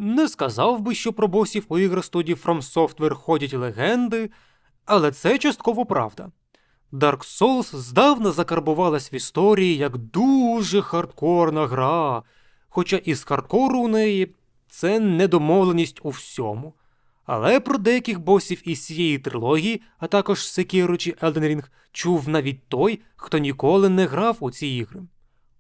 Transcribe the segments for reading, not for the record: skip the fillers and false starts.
Не сказав би, що про босів у іграх студії From Software ходять легенди, але це частково правда. Dark Souls здавна закарбувалась в історії як дуже хардкорна гра, хоча із хардкору у неї це недомовленість у всьому. Але про деяких босів із цієї трилогії, а також Sekiro чи Elden Ring, чув навіть той, хто ніколи не грав у ці ігри.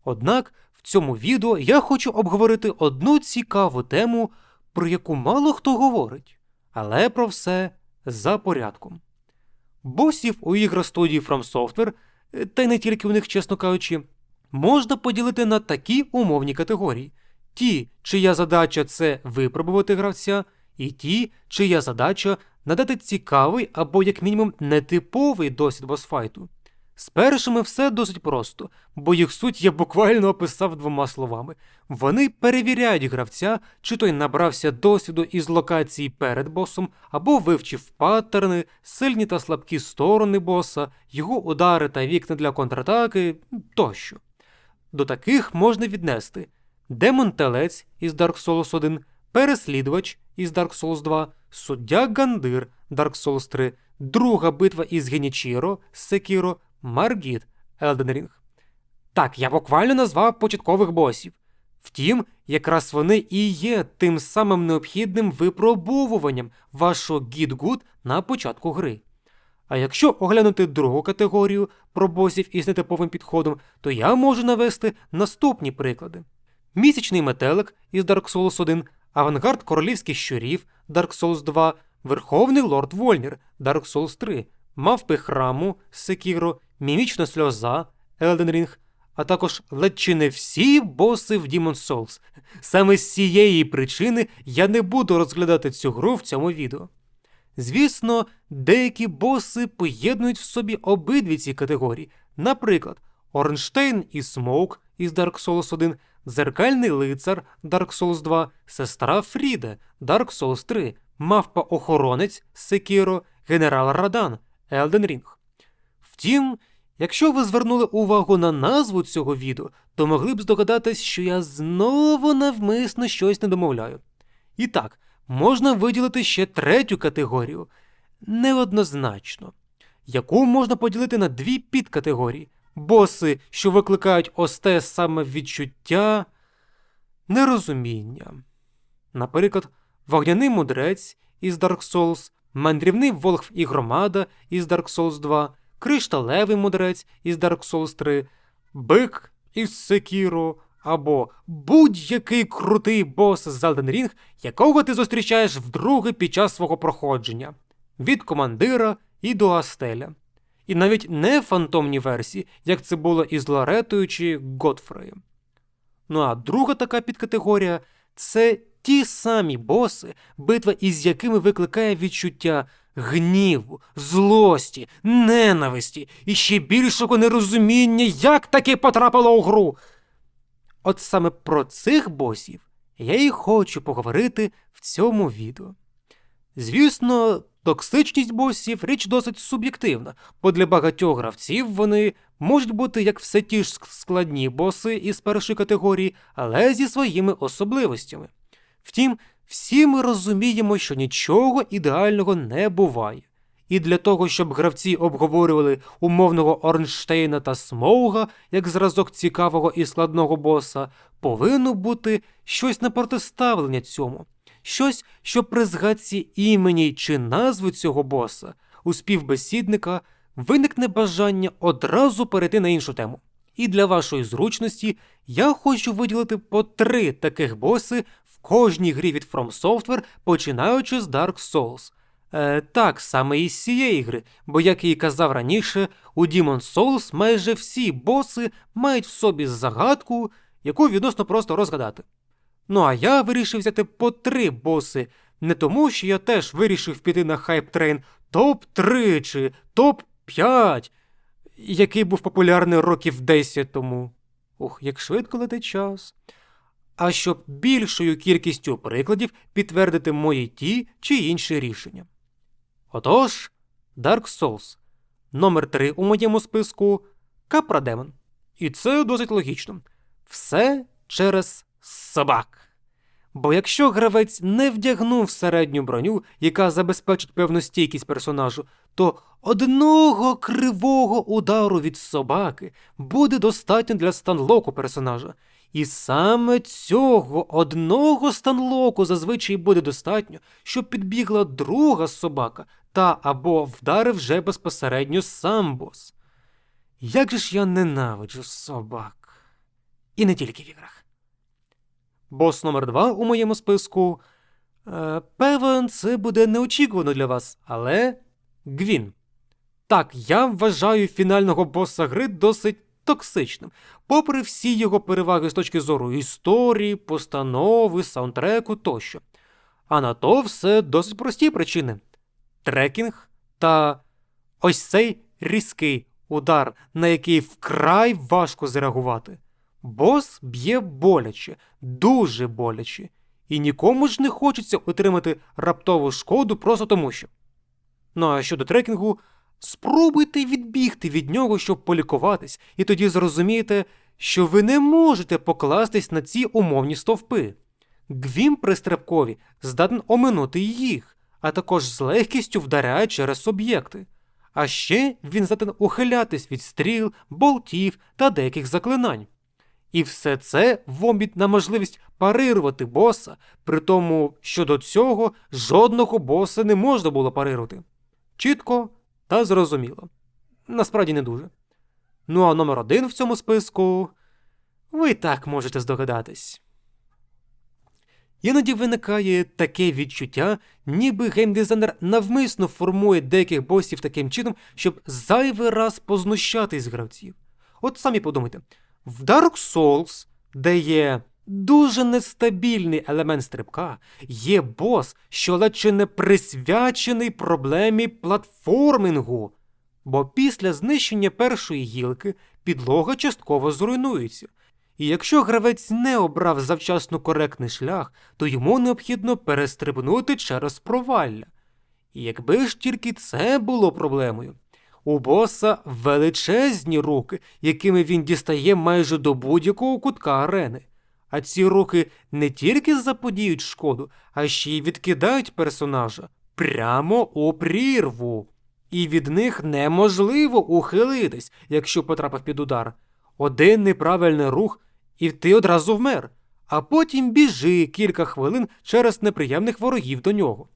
Однак в цьому відео я хочу обговорити одну цікаву тему, про яку мало хто говорить, але про все за порядком. Босів у іграх студії From Software, та й не тільки у них, чесно кажучи, можна поділити на такі умовні категорії. Ті, чия задача – це випробувати гравця, і ті, чия задача – надати цікавий або, як мінімум, нетиповий досвід босфайту. З першими все досить просто, бо їх суть я буквально описав двома словами. Вони перевіряють гравця, чи той набрався досвіду із локації перед босом, або вивчив паттерни, сильні та слабкі сторони боса, його удари та вікна для контратаки тощо. До таких можна віднести демон-телець із Dark Souls 1, переслідувач із Dark Souls 2, суддя Гандир Dark Souls 3, друга битва із Генічіро Sekiro, Маргіт Elden Ring. Так, я буквально назвав початкових босів. Втім, якраз вони і є тим самим необхідним випробовуванням вашого Git-Good на початку гри. А якщо оглянути другу категорію про босів із нетиповим підходом, то я можу навести наступні приклади. Місячний метелик із Dark Souls 1, авангард королівських щурів Dark Souls 2, верховний лорд Вольнір Dark Souls 3, мавпи храму Sekiro, мімічна сльоза Elden Ring, а також ледь чи не всі боси в Demon's Souls. Саме з цієї причини я не буду розглядати цю гру в цьому відео. Звісно, деякі боси поєднують в собі обидві ці категорії. Наприклад, Орнштейн і Смоук із Dark Souls 1, дзеркальний лицар Dark Souls 2, сестра Фріда Dark Souls 3, мавпа-охоронець Sekiro, генерал Радан Elden Ring. Втім, якщо ви звернули увагу на назву цього відео, то могли б здогадатись, що я знову навмисно щось не домовляю. І так, можна виділити ще третю категорію – неоднозначно, яку можна поділити на дві підкатегорії – боси, що викликають ось те саме відчуття нерозуміння. Наприклад, вогняний мудрець із Dark Souls, мандрівний волхв і громада із Dark Souls 2, кришталевий мудрець із Dark Souls 3, бик із Sekiro, або будь-який крутий бос з Elden Ring, якого ти зустрічаєш вдруге під час свого проходження. Від командира і до Астеля. І навіть не фантомні версії, як це було із Лоретою чи Готфреєм. Ну а друга така підкатегорія – це ті самі боси, битва із якими викликає відчуття гніву, злості, ненависті і ще більшого нерозуміння, як таке потрапило у гру. От саме про цих босів я і хочу поговорити в цьому відео. Звісно, токсичність босів – річ досить суб'єктивна, бо для багатьох гравців вони можуть бути як все ті ж складні боси із першої категорії, але зі своїми особливостями. Втім, всі ми розуміємо, що нічого ідеального не буває. І для того, щоб гравці обговорювали умовного Орнштейна та Смоуга як зразок цікавого і складного боса, повинно бути щось на протиставлення цьому. Щось, що при згадці імені чи назви цього боса у співбесідника виникне бажання одразу перейти на іншу тему. І для вашої зручності я хочу виділити по 3 таких боси в кожній грі від From Software, починаючи з Dark Souls. Так, саме із цієї гри, бо, як я і казав раніше, у Demon's Souls майже всі боси мають в собі загадку, яку відносно просто розгадати. Ну а я вирішив взяти по 3 боси, не тому, що я теж вирішив піти на хайп-трейн топ-3 чи топ-5, який був популярний років 10 тому. Ох, як швидко летить час. А щоб більшою кількістю прикладів підтвердити мої ті чи інші рішення. Отож, Dark Souls. Номер 3 у моєму списку – Капра-демон. І це досить логічно. Все через собак. Бо якщо гравець не вдягнув середню броню, яка забезпечить певну стійкість персонажу, то одного кривого удару від собаки буде достатньо для станлоку персонажа. І саме цього одного станлоку зазвичай буде достатньо, щоб підбігла друга собака та або вдарив вже безпосередньо сам бос. Як же ж я ненавиджу собак. І не тільки в іграх. Бос номер 2 у моєму списку. Певен, це буде неочікувано для вас, але Гвін. Так, я вважаю фінального боса гри досить токсичним, попри всі його переваги з точки зору історії, постанови, саундтреку тощо. А на то все досить прості причини. Трекінг та ось цей різкий удар, на який вкрай важко зреагувати. Бос б'є боляче, дуже боляче, і нікому ж не хочеться отримати раптову шкоду просто тому що. Ну а щодо трекінгу, спробуйте відбігти від нього, щоб полікуватись, і тоді зрозумієте, що ви не можете покластись на ці умовні стовпи. Гвін при стрибкові здатен оминути їх, а також з легкістю вдаряє через об'єкти. А ще він здатен ухилятись від стріл, болтів та деяких заклинань. І все це в обмін на можливість парирувати боса, при тому, що до цього жодного боса не можна було парирувати. Чітко та зрозуміло. Насправді не дуже. Ну а номер 1 в цьому списку ви так можете здогадатись. Іноді виникає таке відчуття, ніби геймдизайнер навмисно формує деяких босів таким чином, щоб зайвий раз познущатись з гравців. От самі подумайте, в Dark Souls, де є дуже нестабільний елемент стрибка, є бос, що ледь чи не присвячений проблемі платформингу. Бо після знищення першої гілки підлога частково зруйнується. І якщо гравець не обрав завчасно коректний шлях, то йому необхідно перестрибнути через провалля. І якби ж тільки це було проблемою. У боса величезні руки, якими він дістає майже до будь-якого кутка арени. А ці руки не тільки заподіють шкоду, а ще й відкидають персонажа прямо у прірву. І від них неможливо ухилитись, якщо потрапив під удар. Один неправильний рух, і ти одразу вмер, а потім біжи кілька хвилин через неприємних ворогів до нього.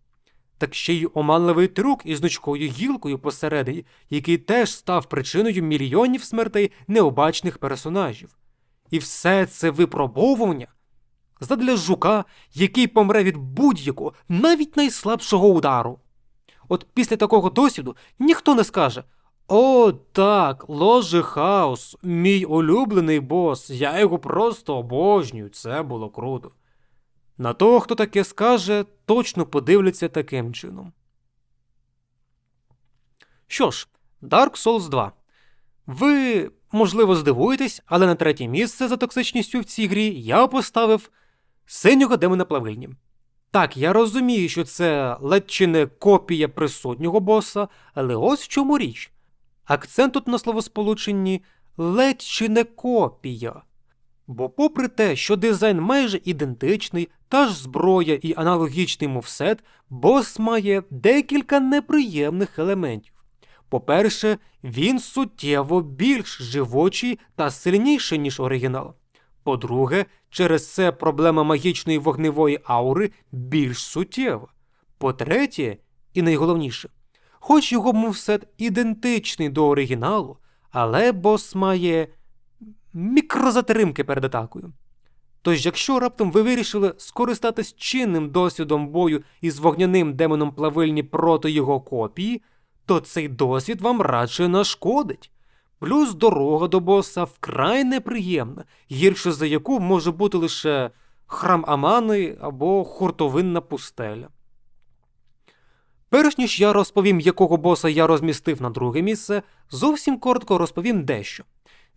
Так ще й оманливий трюк із гнучкою гілкою посередині, який теж став причиною мільйонів смертей необачних персонажів. І все це випробовування задля жука, який помре від будь-якого, навіть найслабшого удару. От після такого досвіду ніхто не скаже: «О, так, Ложе Хаос, мій улюблений бос, я його просто обожнюю, це було круто». На того, хто таке скаже, точно подивляться таким чином. Що ж, Dark Souls 2. Ви, можливо, здивуєтесь, але на 3-є місце за токсичністю в цій грі я поставив синього демона плавильні. Так, я розумію, що це ледь чи не копія присутнього боса, але ось в чому річ. Акцент тут на словосполученні «ледь чи не копія». Бо попри те, що дизайн майже ідентичний, та ж зброя і аналогічний мувсет, бос має декілька неприємних елементів. По-перше, він суттєво більш живучий та сильніший, ніж оригінал. По-друге, через це проблема магічної вогневої аури більш суттєва. По-третє, і найголовніше, хоч його мувсет ідентичний до оригіналу, але бос має мікрозатримки перед атакою. Тож, якщо раптом ви вирішили скористатись чинним досвідом бою із вогняним демоном плавильні проти його копії, то цей досвід вам радше нашкодить. Плюс дорога до боса вкрай неприємна, гірше за яку може бути лише храм Амани або хуртовинна пустеля. Перш ніж я розповім, якого боса я розмістив на 2-ге місце, зовсім коротко розповім дещо.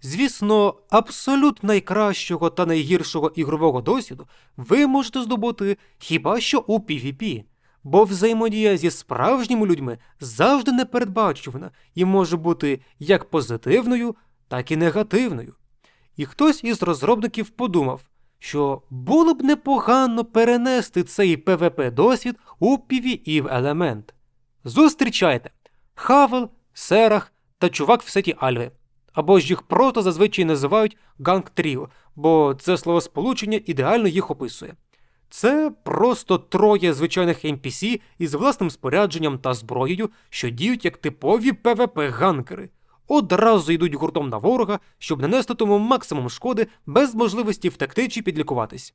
Звісно, абсолютно найкращого та найгіршого ігрового досвіду ви можете здобути хіба що у PvP, бо взаємодія зі справжніми людьми завжди непередбачувана і може бути як позитивною, так і негативною. І хтось із розробників подумав, що було б непогано перенести цей PvP-досвід у PvE-елемент. Зустрічайте! Хавел, Серах та чувак в сеті Альви. Або ж їх просто зазвичай називають Ганг Тріо, бо це словосполучення ідеально їх описує. Це просто троє звичайних NPC із власним спорядженням та зброєю, що діють як типові PvP-ганкери. Одразу йдуть гуртом на ворога, щоб нанести тому максимум шкоди без можливості втекти чи підлікуватись.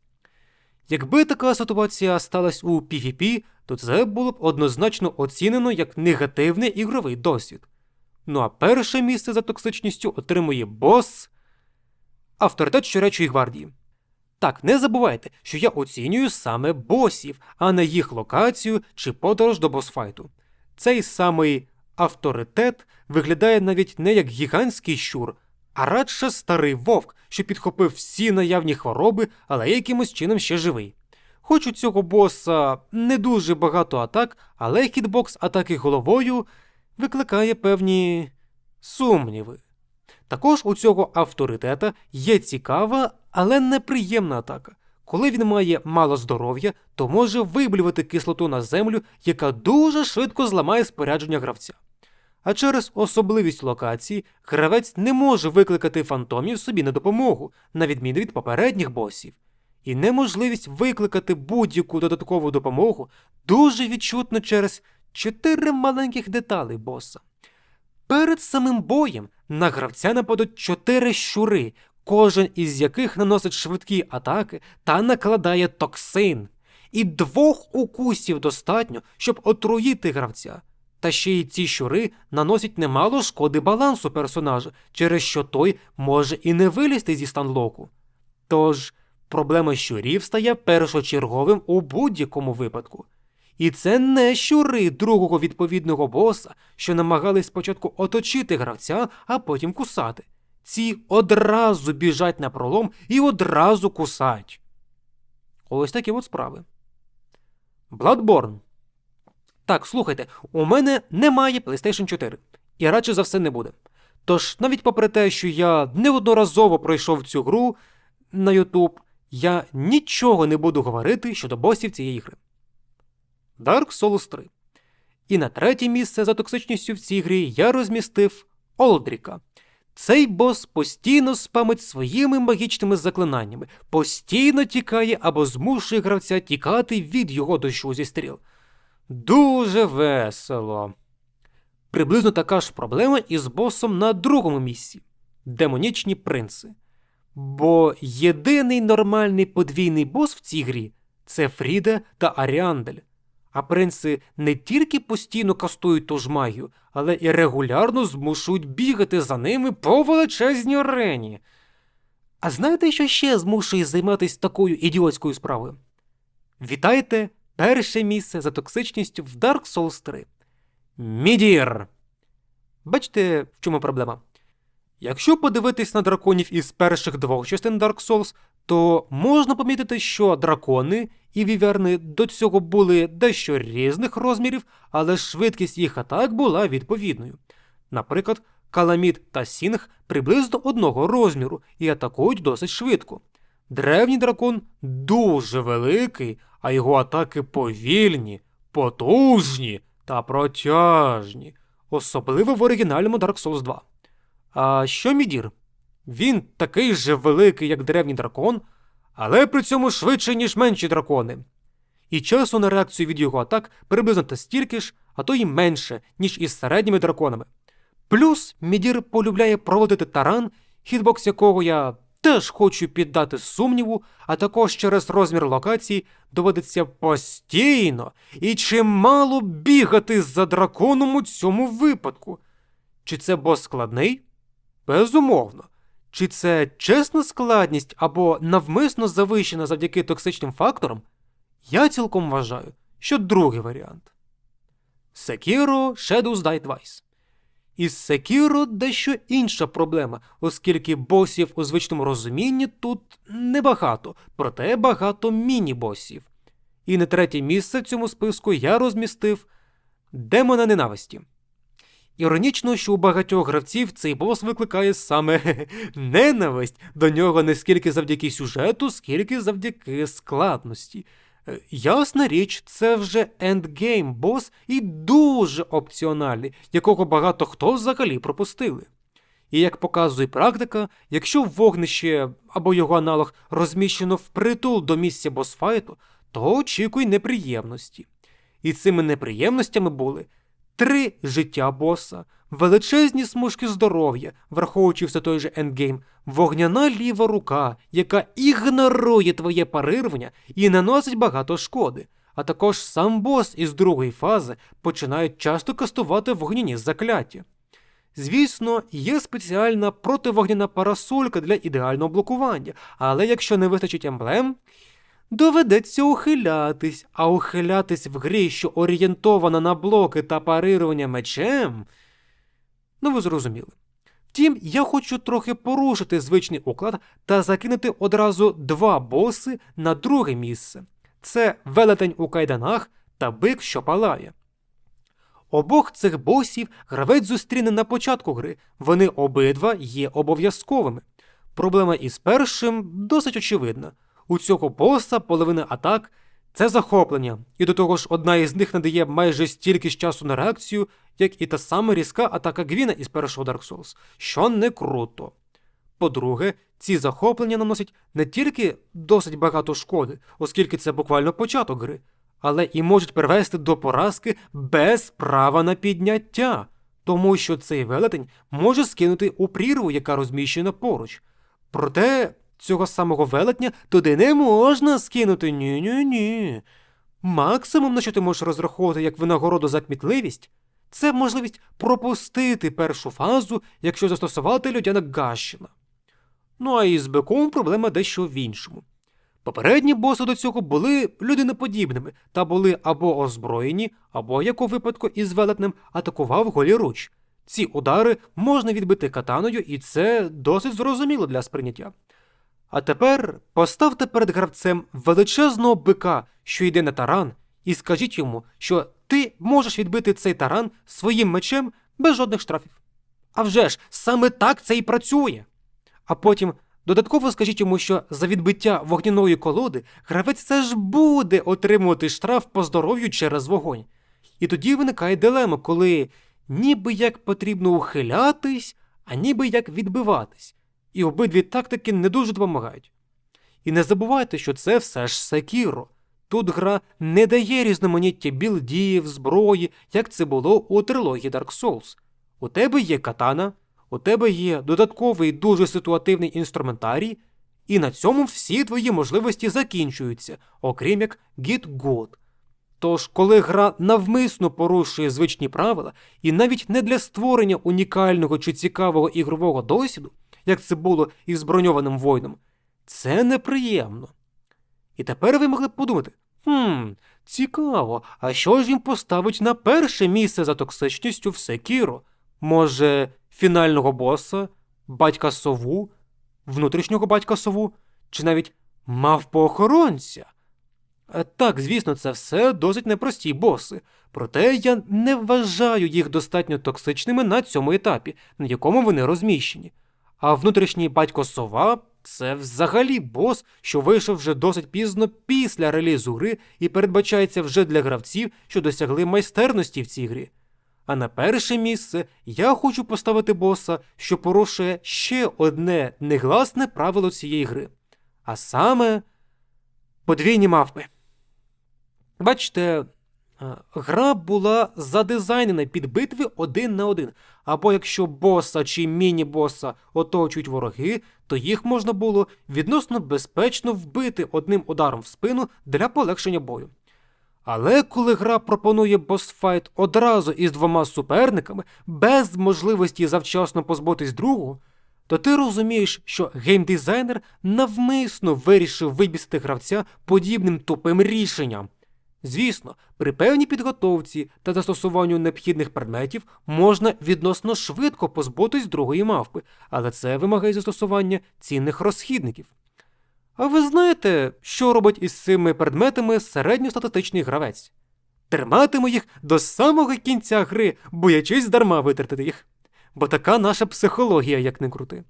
Якби така ситуація сталася у PvP, то це було б однозначно оцінено як негативний ігровий досвід. Ну а перше місце за токсичністю отримує бос Авторитет Щурячої гвардії. Так, не забувайте, що я оцінюю саме босів, а не їх локацію чи подорож до босфайту. Цей самий авторитет виглядає навіть не як гігантський щур, а радше старий вовк, що підхопив всі наявні хвороби, але якимось чином ще живий. Хоч у цього боса не дуже багато атак, але хітбокс атаки головою викликає певні сумніви. Також у цього авторитета є цікава, але неприємна атака. Коли він має мало здоров'я, то може виблювати кислоту на землю, яка дуже швидко зламає спорядження гравця. А через особливість локації гравець не може викликати фантомів собі на допомогу, на відміну від попередніх босів. І неможливість викликати будь-яку додаткову допомогу дуже відчутно через 4 маленьких деталі боса. Перед самим боєм на гравця нападуть 4 щури, кожен із яких наносить швидкі атаки та накладає токсин. І 2 укусів достатньо, щоб отруїти гравця. Та ще й ці щури наносять немало шкоди балансу персонажа, через що той може і не вилізти зі станлоку. Тож, проблема щурів стає першочерговим у будь-якому випадку. І це не щури другого відповідного боса, що намагались спочатку оточити гравця, а потім кусати. Ці одразу біжать на пролом і одразу кусають. Ось такі от справи. Bloodborne. Так, слухайте, у мене немає PlayStation 4. І радше за все не буде. Тож, навіть попри те, що я неодноразово пройшов цю гру на YouTube, я нічого не буду говорити щодо босів цієї гри. Dark Souls 3. І на третє місце за токсичністю в цій грі я розмістив Олдріка. Цей бос постійно спамить своїми магічними заклинаннями, постійно тікає або змушує гравця тікати від його дощу зі стріл. Дуже весело. Приблизно така ж проблема із босом на другому місці – демонічні принци. Бо єдиний нормальний подвійний бос в цій грі – це Фріда та Аріандель. А принци не тільки постійно кастують ту ж магію, але і регулярно змушують бігати за ними по величезній арені. А знаєте, що ще змушує займатися такою ідіотською справою? Вітайте! Перше місце за токсичністю в Dark Souls 3. Мідір. Бачите, в чому проблема? Якщо подивитись на драконів із перших 2 частин Dark Souls, то можна помітити, що дракони і віверни до цього були дещо різних розмірів, але швидкість їх атак була відповідною. Наприклад, Каламід та Сінг приблизно одного розміру і атакують досить швидко. Древній дракон дуже великий, а його атаки повільні, потужні та протяжні, особливо в оригінальному Dark Souls 2. А що Мідір? Він такий же великий, як древній дракон, але при цьому швидше, ніж менші дракони. І часу на реакцію від його атак приблизно та стільки ж, а то й менше, ніж із середніми драконами. Плюс Мідір полюбляє проводити таран, хітбокс якого я теж хочу піддати сумніву, а також через розмір локації доводиться постійно і чимало бігати за драконом у цьому випадку. Чи це бос складний? Безумовно. Чи це чесна складність або навмисно завищена завдяки токсичним факторам? Я цілком вважаю, що другий варіант. Sekiro Shadows Die Twice. Із Sekiro дещо інша проблема, оскільки босів у звичному розумінні тут небагато, проте багато міні-босів. І на третє місце в цьому списку я розмістив Демона ненависті. Іронічно, що у багатьох гравців цей бос викликає саме ненависть до нього не скільки завдяки сюжету, скільки завдяки складності. Ясна річ, це вже ендгейм бос і дуже опціональний, якого багато хто взагалі пропустили. І як показує практика, якщо вогнище або його аналог розміщено впритул до місця босфайту, то очікуй неприємності. І цими неприємностями були 3 життя боса, величезні смужки здоров'я, враховуючи все той же ендгейм, вогняна ліва рука, яка ігнорує твоє парирування і наносить багато шкоди, а також сам бос із другої фази починають часто кастувати вогняні закляття. Звісно, є спеціальна противогняна парасолька для ідеального блокування, але якщо не вистачить емблем, доведеться ухилятись, а ухилятись в грі, що орієнтована на блоки та парирування мечем, ви зрозуміли. Втім, я хочу трохи порушити звичний уклад та закинути одразу 2 боси на друге місце. Це велетень у кайданах та бик, що палає. Обох цих босів гравець зустріне на початку гри, вони обидва є обов'язковими. Проблема із першим досить очевидна. У цього боса половина атак – це захоплення, і до того ж одна із них надає майже стільки ж часу на реакцію, як і та сама різка атака Гвіна із першого Dark Souls, що не круто. По-друге, ці захоплення наносять не тільки досить багато шкоди, оскільки це буквально початок гри, але і можуть привести до поразки без права на підняття, тому що цей велетень може скинути у прірву, яка розміщена поруч. Проте цього самого велетня туди не можна скинути, ні-ні-ні. Максимум, на що ти можеш розраховувати як винагороду за кмітливість, це можливість пропустити першу фазу, якщо застосувати людяна Гащина. А із биком проблема дещо в іншому. Попередні боси до цього були людиноподібними та були або озброєні, або, як у випадку із велетнем, атакував голіруч. Ці удари можна відбити катаною, і це досить зрозуміло для сприйняття. А тепер поставте перед гравцем величезного бика, що йде на таран, і скажіть йому, що ти можеш відбити цей таран своїм мечем без жодних штрафів. А вже ж, саме так це і працює. А потім додатково скажіть йому, що за відбиття вогняної колоди гравець все ж буде отримувати штраф по здоров'ю через вогонь. І тоді виникає дилема, коли ніби як потрібно ухилятись, а ніби як відбиватись. І обидві тактики не дуже допомагають. І не забувайте, що це все ж Sekiro. Тут гра не дає різноманіття білдів, зброї, як це було у трилогії Dark Souls. У тебе є катана, у тебе є додатковий дуже ситуативний інструментарій, і на цьому всі твої можливості закінчуються, окрім як Get Good. Тож, коли гра навмисно порушує звичні правила, і навіть не для створення унікального чи цікавого ігрового досвіду, як це було із броньованим воїном, це неприємно. І тепер ви могли б подумати, цікаво, а що ж він поставить на перше місце за токсичністю в Sekiro? Може, фінального боса, батька-сову, внутрішнього батька-сову, чи навіть мавпоохоронця? Так, звісно, це все досить непрості боси, проте я не вважаю їх достатньо токсичними на цьому етапі, на якому вони розміщені. А внутрішній батько-сова – це взагалі бос, що вийшов вже досить пізно після релізу гри і передбачається вже для гравців, що досягли майстерності в цій грі. А на перше місце я хочу поставити боса, що порушує ще одне негласне правило цієї гри. А саме подвійні мавпи. Бачите, гра була задизайнена під битви 1 на 1. Або якщо боса чи міні-боса оточують вороги, то їх можна було відносно безпечно вбити одним ударом в спину для полегшення бою. Але коли гра пропонує босфайт одразу із 2 суперниками, без можливості завчасно позбутись другого, то ти розумієш, що геймдизайнер навмисно вирішив вибісити гравця подібним тупим рішенням. Звісно, при певній підготовці та застосуванню необхідних предметів можна відносно швидко позбутись другої мавпи, але це вимагає застосування цінних розхідників. А ви знаєте, що робить із цими предметами середньостатистичний гравець? триматиму їх до самого кінця гри, боячись дарма витратити їх. Бо така наша психологія, як не крути.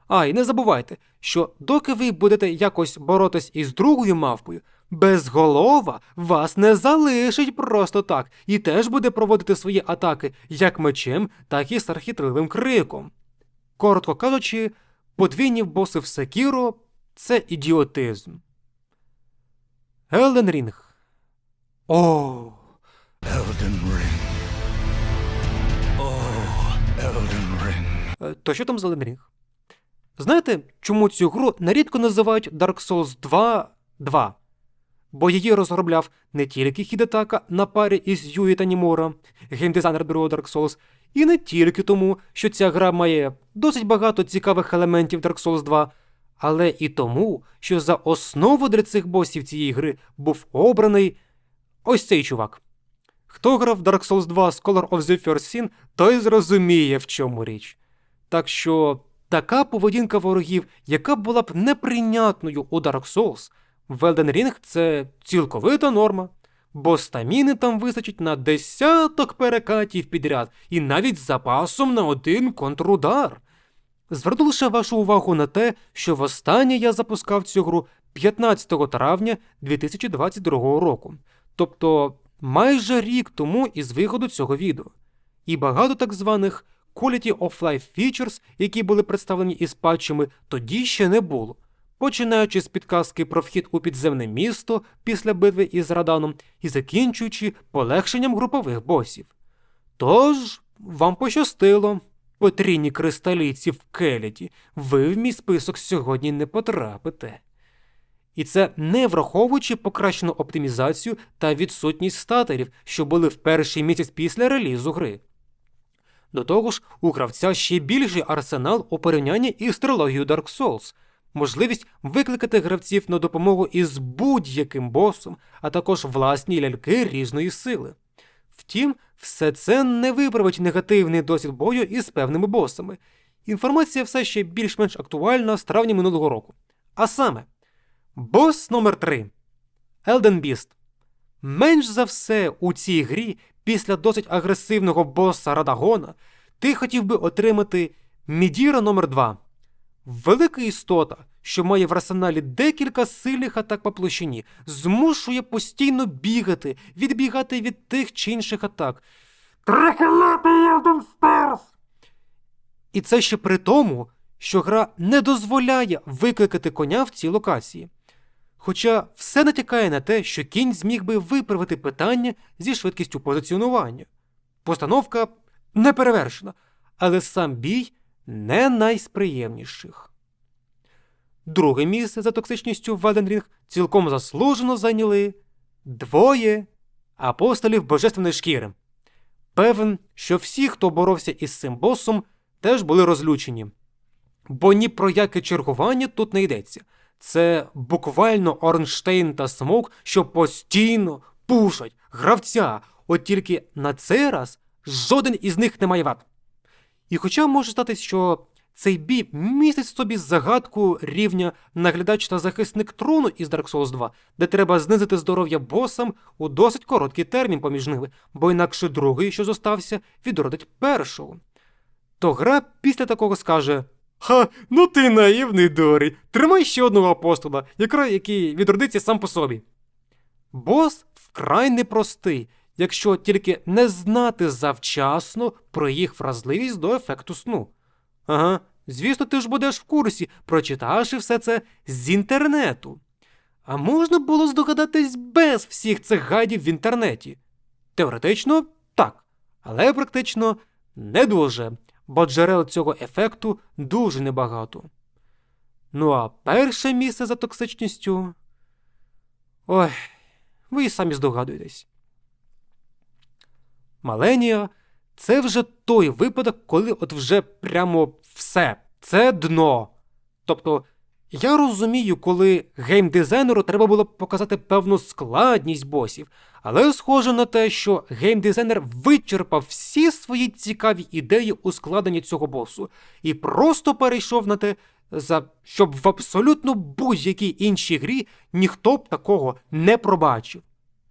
А, і не забувайте, що доки ви будете якось боротись із другою мавпою, безголова вас не залишить просто так і теж буде проводити свої атаки як мечем, так і страхітливим криком. Коротко кажучи, подвійні боси в Sekiro – це ідіотизм. Elden Ring. О! Elden Ring. Elden Ring. То що там за Elden Ring? Знаєте, чому цю гру нерідко називають Dark Souls 2 Бо її розробляв не тільки Хідетака на парі із Юї Танімура, геймдизайнер бюро Dark Souls, і не тільки тому, що ця гра має досить багато цікавих елементів Dark Souls 2, але і тому, що за основу для цих босів цієї гри був обраний ось цей чувак. Хто грав Dark Souls 2 Scholar of the First Sin, той зрозуміє, в чому річ. Так що така поведінка ворогів, яка була б неприйнятною у Dark Souls, в Elden Ring це цілковита норма, бо стаміни там вистачить на десяток перекатів підряд і навіть з запасом на один контрудар. Зверну лише вашу увагу на те, що востаннє я запускав цю гру 15 травня 2022 року, тобто майже рік тому із виходу цього відео. І багато так званих Quality of Life Features, які були представлені із патчами, тоді ще не було. Починаючи з підказки про вхід у підземне місто після битви із Раданом і закінчуючи полегшенням групових босів. Тож, вам пощастило, потрійні кристаліці в Келеті, ви в мій список сьогодні не потрапите. І це не враховуючи покращену оптимізацію та відсутність статерів, що були в перший місяць після релізу гри. До того ж, у гравця ще більший арсенал у порівнянні із трилогією Dark Souls, можливість викликати гравців на допомогу із будь-яким босом, а також власні ляльки різної сили. Втім, все це не виправить негативний досвід бою із певними босами. Інформація все ще більш-менш актуальна з травня минулого року. А саме, бос номер 3 – Elden Beast. Менш за все у цій грі, після досить агресивного боса Радагона, ти хотів би отримати Мідіра номер 2. Велика істота, що має в арсеналі декілька сильних атак по площині, змушує постійно бігати, відбігати від тих чи інших атак. Трихилати Elden Stairs! І це ще при тому, що гра не дозволяє викликати коня в цій локації. Хоча все натякає на те, що кінь зміг би виправити питання зі швидкістю позиціонування. Постановка не перевершена, але сам бій не найсприємніших. Друге місце за токсичністю в Elden Ring цілком заслужено зайняли двоє апостолів Божественної шкіри. Певен, що всі, хто боровся із цим босом, теж були розлючені. Бо ні про яке чергування тут не йдеться. Це буквально Орнштейн та Смоук, що постійно пушать гравця, от тільки на цей раз жоден із них не має вад. І хоча може статись, що цей бій містить в собі загадку рівня наглядач та захисник трону із Dark Souls 2, де треба знизити здоров'я босам у досить короткий термін поміж ними, бо інакше другий, що зостався, відродить першого. То гра після такого скаже: «Ха, ну ти наївний дурень, тримай ще одного апостола, який відродиться сам по собі». Бос вкрай непростий, якщо тільки не знати завчасно про їх вразливість до ефекту сну. Ага, звісно, ти ж будеш в курсі, прочитавши все це з інтернету. А можна було здогадатись без всіх цих гайдів в інтернеті? Теоретично – так, але практично не дуже, бо джерел цього ефекту дуже небагато. Ну а перше місце за токсичністю... Ой, ви і самі здогадуєтесь. Маленія – це вже той випадок, коли от вже прямо все. Це дно. Тобто, я розумію, коли геймдизайнеру треба було показати певну складність босів, але схоже на те, що геймдизайнер вичерпав всі свої цікаві ідеї у складенні цього босу і просто перейшов на те, щоб в абсолютно будь-якій іншій грі ніхто б такого не пробачив.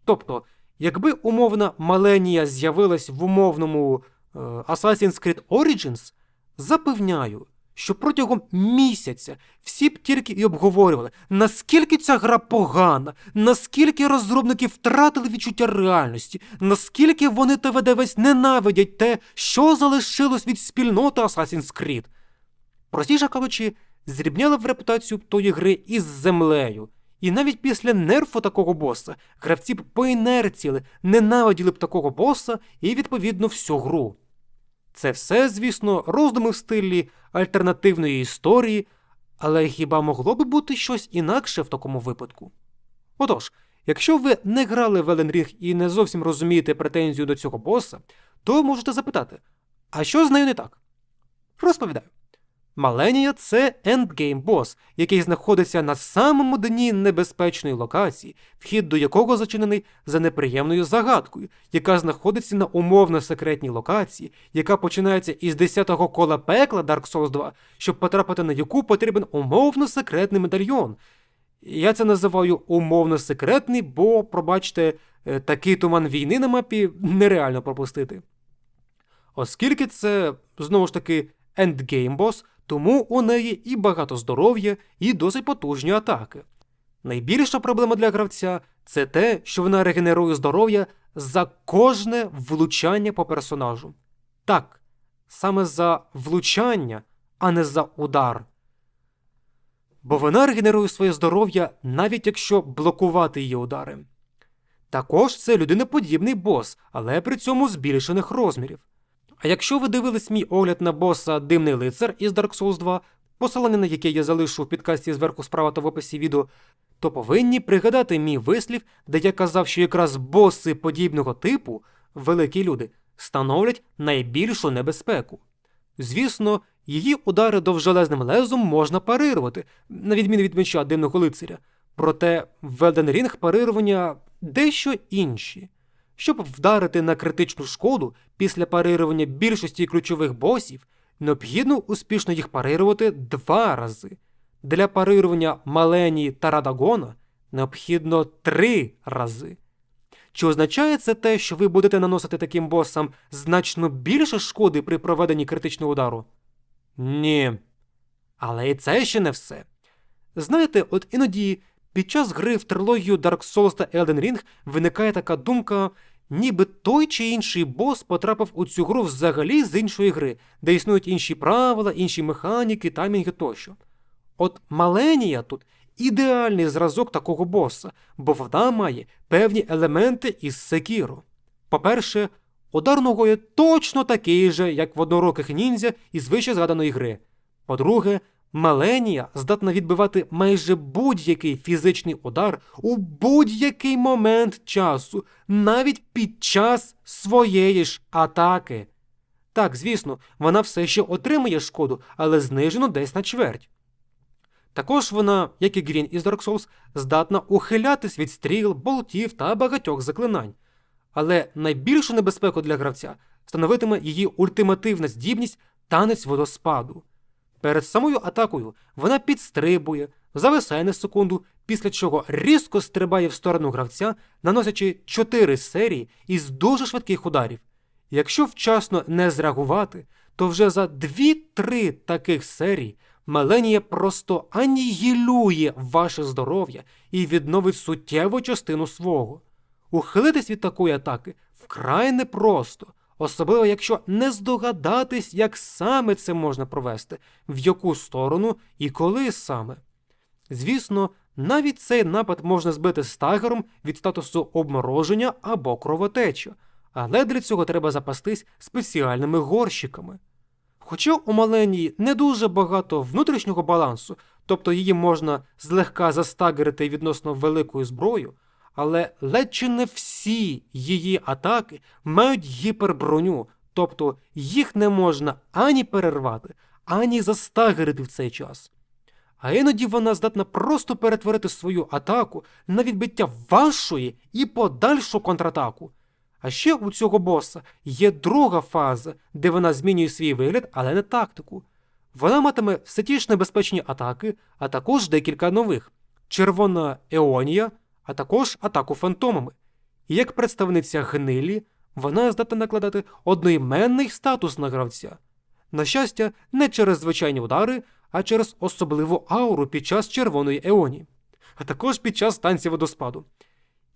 Тобто, Якби умовна Маленія з'явилась в умовному Assassin's Creed Origins, запевняю, що протягом місяця всі б тільки і обговорювали, наскільки ця гра погана, наскільки розробники втратили відчуття реальності, наскільки вони весь ненавидять те, що залишилось від спільноти Assassin's Creed. Простіше кажучи, зрівняли б репутацію тої гри із землею. І навіть після нерфу такого боса гравці б по інерції ненавиділи б такого боса і, відповідно, всю гру. Це все, звісно, роздуми в стилі альтернативної історії, але хіба могло би бути щось інакше в такому випадку? Отож, якщо ви не грали в Elden Ring і не зовсім розумієте претензію до цього боса, то можете запитати, а що з нею не так? Розповідаю. Маленія – це ендгейм-бос, який знаходиться на самому дні небезпечної локації, вхід до якого зачинений за неприємною загадкою, яка знаходиться на умовно секретній локації, яка починається із 10-го кола пекла Dark Souls 2, щоб потрапити на яку потрібен умовно секретний медальйон. Я це називаю умовно секретний, бо, пробачте, такий туман війни на мапі нереально пропустити. Оскільки це, знову ж таки, ендгейм-бос, тому у неї і багато здоров'я, і досить потужні атаки. Найбільша проблема для гравця – це те, що вона регенерує здоров'я за кожне влучання по персонажу. Так, саме за влучання, а не за удар. Бо вона регенерує своє здоров'я, навіть якщо блокувати її удари. Також це людиноподібний бос, але при цьому збільшених розмірів. А якщо ви дивились мій огляд на боса Димний лицар із Dark Souls 2, посилання на яке я залишу в підкасті зверху справа та в описі відео, то повинні пригадати мій вислів, де я казав, що якраз боси подібного типу, великі люди, становлять найбільшу небезпеку. Звісно, її удари довжелезним лезом можна парирувати, на відміну від меча Димного лицаря. Проте в Elden Ring парирування дещо інші. Щоб вдарити на критичну шкоду після парирування більшості ключових босів, необхідно успішно їх парирувати 2 рази. Для парирування Маленії та Радагона необхідно 3 рази. Чи означає це те, що ви будете наносити таким босам значно більше шкоди при проведенні критичного удару? Ні. Але і це ще не все. Знаєте, от іноді під час гри в трилогію Dark Souls та Elden Ring виникає така думка, ніби той чи інший бос потрапив у цю гру взагалі з іншої гри, де існують інші правила, інші механіки, таймінги тощо. От Маленія тут ідеальний зразок такого боса, бо вона має певні елементи із Секіро. По-перше, удар ногою точно такий же, як в одноруких ніндзя із вище згаданої гри. По-друге, Маленія здатна відбивати майже будь-який фізичний удар у будь-який момент часу, навіть під час своєї ж атаки. Так, звісно, вона все ще отримує шкоду, але знижено десь на чверть. Також вона, як і Грін із Dark Souls, здатна ухилятись від стріл, болтів та багатьох заклинань. Але найбільшу небезпеку для гравця становитиме її ультимативна здібність «Танець водоспаду». Перед самою атакою вона підстрибує, зависає на секунду, після чого різко стрибає в сторону гравця, наносячи 4 серії із дуже швидких ударів. Якщо вчасно не зреагувати, то вже за 2-3 таких серій Маленія просто анігілює ваше здоров'я і відновить суттєву частину свого. Ухилитись від такої атаки вкрай непросто, особливо якщо не здогадатись, як саме це можна провести, в яку сторону і коли саме. Звісно, навіть цей напад можна збити стагером від статусу обмороження або кровотечі, але для цього треба запастись спеціальними горщиками. Хоча у Маленії не дуже багато внутрішнього балансу, тобто її можна злегка застагерити відносно великою зброєю, але ледь чи не всі її атаки мають гіперброню, тобто їх не можна ані перервати, ані застагерити в цей час. А іноді вона здатна просто перетворити свою атаку на відбиття вашої і подальшу контратаку. А ще у цього боса є друга фаза, де вона змінює свій вигляд, але не тактику. Вона матиме все ті ж небезпечні атаки, а також декілька нових. Червона Еонія, а також атаку фантомами. І як представниця гнилі, вона здатна накладати одноіменний статус на гравця. На щастя, не через звичайні удари, а через особливу ауру під час червоної еоні, а також під час танців водоспаду.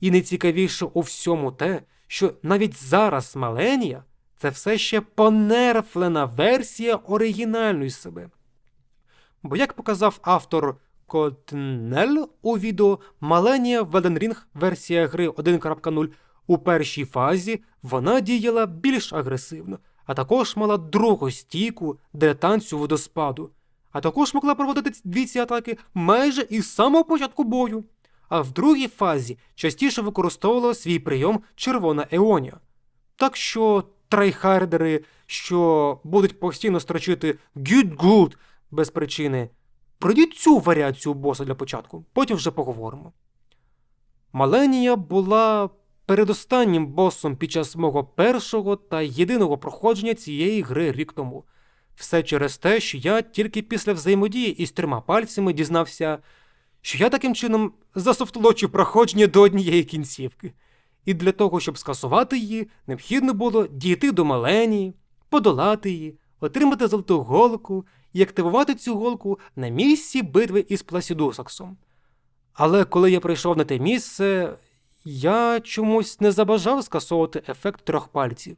І найцікавіше у всьому те, що навіть зараз Маленія – це все ще понерфлена версія оригінальної себе. Бо як показав автор Котнель у відео, Маленія в Elden Ring версія гри 1.0 у першій фазі вона діяла більш агресивно, а також мала другу стійку для танцю водоспаду, а також могла проводити дві ці атаки майже із самого початку бою. А в другій фазі частіше використовувала свій прийом Червона Еонія. Так що трайхардери, що будуть постійно строчити «Good good» без причини, пройдіть цю варіацію боса для початку, потім вже поговоримо. Маленія була передостаннім босом під час мого першого та єдиного проходження цієї гри рік тому. Все через те, що я тільки після взаємодії із 3 пальцями дізнався, що я таким чином засофтлочив проходження до однієї кінцівки. І для того, щоб скасувати її, необхідно було дійти до Маленії, подолати її, отримати золоту голку і активувати цю голку на місці битви із Пласідусаксом. Але коли я прийшов на те місце, я чомусь не забажав скасовувати ефект 3 пальців.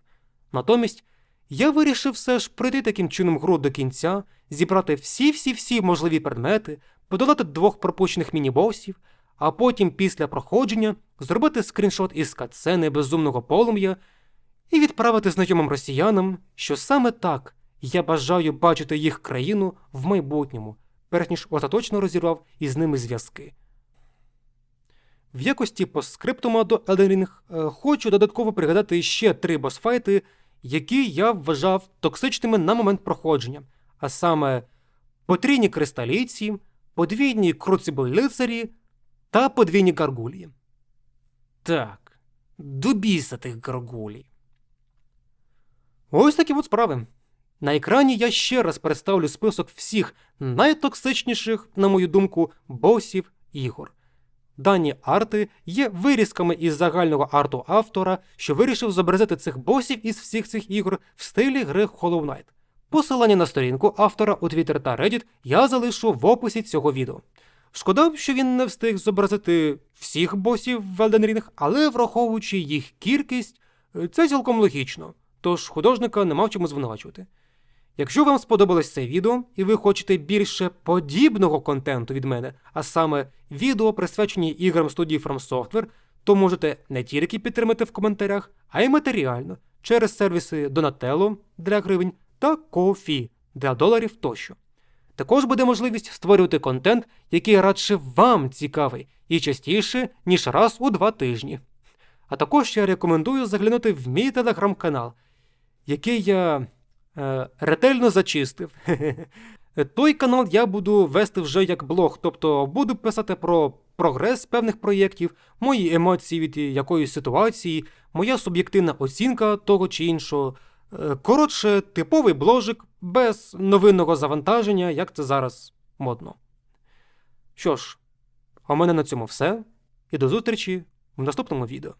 Натомість, я вирішив все ж пройти таким чином гру до кінця, зібрати всі можливі предмети, подолати 2 пропущених міні-босів, а потім після проходження зробити скріншот із катсцени Безумного полум'я і відправити знайомим росіянам, що саме так я бажаю бачити їх країну в майбутньому, перш ніж остаточно розірвав із ними зв'язки. В якості постскриптума до Elden Ring хочу додатково пригадати ще 3 босфайти, які я вважав токсичними на момент проходження, а саме потрійні кристалійці, подвійні круцибл-лицарі та подвійні гаргулії. Так, до біса тих гаргулій. Ось такі от справи. На екрані я ще раз представлю список всіх найтоксичніших, на мою думку, босів ігор. Дані арти є вирізками із загального арту автора, що вирішив зобразити цих босів із всіх цих ігор в стилі гри Hollow Knight. Посилання на сторінку автора у Twitter та Reddit я залишу в описі цього відео. Шкода, що він не встиг зобразити всіх босів в Elden Ring, але враховуючи їх кількість, це цілком логічно, тож художника нема в чому звинувачувати. Якщо вам сподобалось це відео і ви хочете більше подібного контенту від мене, а саме відео, присвячені іграм студії From Software, то можете не тільки підтримати в коментарях, а й матеріально через сервіси Donatello для гривень та Ko-fi для доларів тощо. Також буде можливість створювати контент, який радше вам цікавий і частіше, ніж раз у 2 тижні. А також я рекомендую заглянути в мій телеграм-канал, який я ретельно зачистив. Той канал я буду вести вже як блог, тобто буду писати про прогрес певних проєктів, мої емоції від якоїсь ситуації, моя суб'єктивна оцінка того чи іншого. Коротше, типовий бложик, без новинного завантаження, як це зараз модно. Що ж, а у мене на цьому все, і до зустрічі в наступному відео.